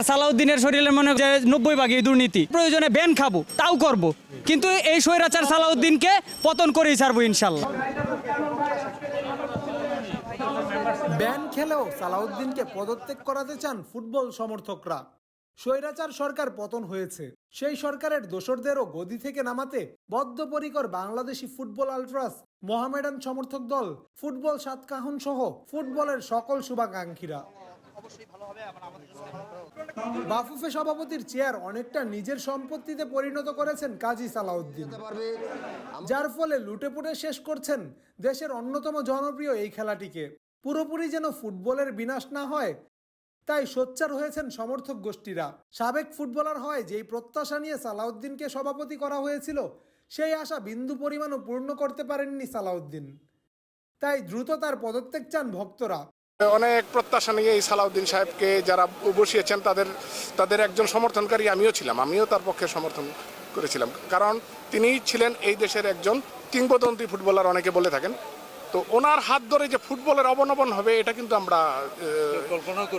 সালাউদ্দিনের শরীরে মনে হয় 90% দুর্নীতি, প্রয়োজনে ব্যান খাবো তাও করব, কিন্তু এই স্বৈরাচার সালাউদ্দিনকে পতন করেই ছাড়বো ইনশাল্লাহ। ব্যান খেলেও সালাউদ্দিনকে পদত্যাগ করাতে চান ফুটবল সমর্থকরা। স্বৈরাচার সরকার পতন হয়েছে, সেই সরকারের দোসরদেরও গদি থেকে নামাতে বদ্ধপরিকর বাংলাদেশি ফুটবল আলট্রাস, মোহামেডান সমর্থক দল, ফুটবল সাতকাহন সহ ফুটবলের সকল শুভাকাঙ্ক্ষীরা। বাফুফে সভাপতির চেয়ার অনেকটা নিজের সম্পত্তিতে পরিণত করেছেন কাজী সালাউদ্দিন, যার ফলে লুটেপুটে শেষ করছেন দেশের অন্যতম জনপ্রিয় এই খেলাটিকে। পুরোপুরি যেন ফুটবলের বিনাশ না হয় তাই সোচ্চার হয়েছেন সমর্থক গোষ্ঠীরা। সাবেক ফুটবলার হয় যেই প্রত্যাশা নিয়ে সালাউদ্দিনকে সভাপতি করা হয়েছিল, সেই আশা বিন্দু পরিমাণও পূর্ণ করতে পারেননি সালাউদ্দিন, তাই দ্রুত তার পদত্যাগ চান ভক্তরা। অনেক প্রত্যাশা নিয়ে এই সালাউদ্দিন সাহেবকে যারা বসিয়েছেন তাদের একজন সমর্থনকারী আমিও ছিলাম, আমিও তার পক্ষে সমর্থন করেছিলাম, কারণ তিনি ছিলেন এই দেশের একজন কিংবদন্তি ফুটবলার অনেকে বলে থাকেন। তো ওনার হাত ধরে যে ফুটবলের অবনমন হবে এটা কিন্তু আমরা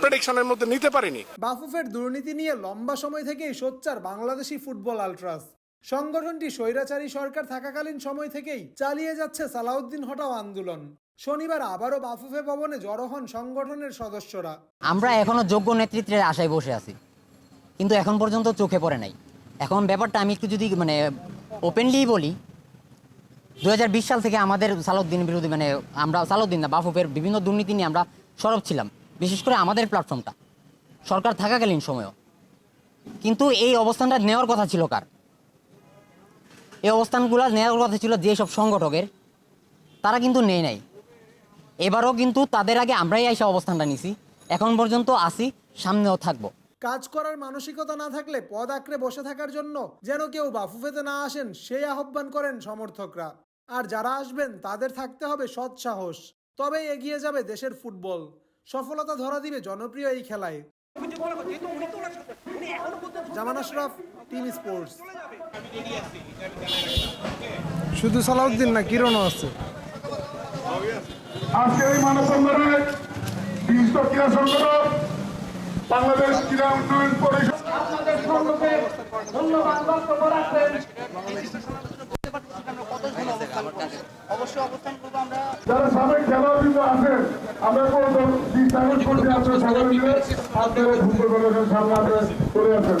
প্রেডিকশনের মধ্যে নিতে পারিনি। বাফুফের দুর্নীতি নিয়ে লম্বা সময় থেকেই সোচ্চার বাংলাদেশি ফুটবল আলট্রাস। সংগঠনটি স্বৈরাচারী সরকার থাকাকালীন সময় থেকেই চালিয়ে যাচ্ছে সালাউদ্দিন হটাও আন্দোলন। শনিবার আবারও বাফুফে ভবনে জড়ো হন সংগঠনের সদস্যরা। আমরা এখনো যোগ্য নেতৃত্বের আশায় বসে আছি, কিন্তু এখন পর্যন্ত চোখে পড়ে নাই। এখন ব্যাপারটা আমি একটু যদি ওপেনলি বলি, 2020 সাল থেকে আমাদের সালাউদ্দিন বিরোধী আমরা সালাউদ্দিন না, বাফুফের বিভিন্ন দুর্নীতি নিয়ে আমরা সরব ছিলাম, বিশেষ করে আমাদের প্ল্যাটফর্মটা সরকার থাকাকালীন সময়ও। কিন্তু এই অবস্থানটা নেওয়ার কথা ছিল কার? এই অবস্থানগুলো নেওয়ার কথা ছিল যেসব সংগঠকের, তারা কিন্তু নেই নাই। এবারও কিন্তু তাদের আগে আমরাই এসে অবস্থানটা নিছি, এখন পর্যন্ত আসি, সামনেও থাকবো। কাজ করার মানসিকতা না থাকলে পদ আঁকড়ে বসে থাকার জন্য যেন কেউ বাফুফেতে না আসেন সেই আহ্বান করেন সমর্থকরা। আর যারা আসবেন তাদের থাকতে হবে সৎ সাহস, তবেই এগিয়ে যাবে দেশের ফুটবল, সফলতা ধরা দিবে জনপ্রিয় এই খেলায়। জামান আশরাফ, টিম স্পোর্টস। শুধু সালাউদ্দিন না, কিরণও আছে। আজকে এই মানববন্ধনে বিশিষ্ট ক্রীড়া সংগঠন বাংলাদেশ ক্রীড়া উন্নয়ন পরিষদ যারা সাবেক খেলোয়াড় আছেন, আমরা আপনারা ফুটবল সামনে করে আছেন।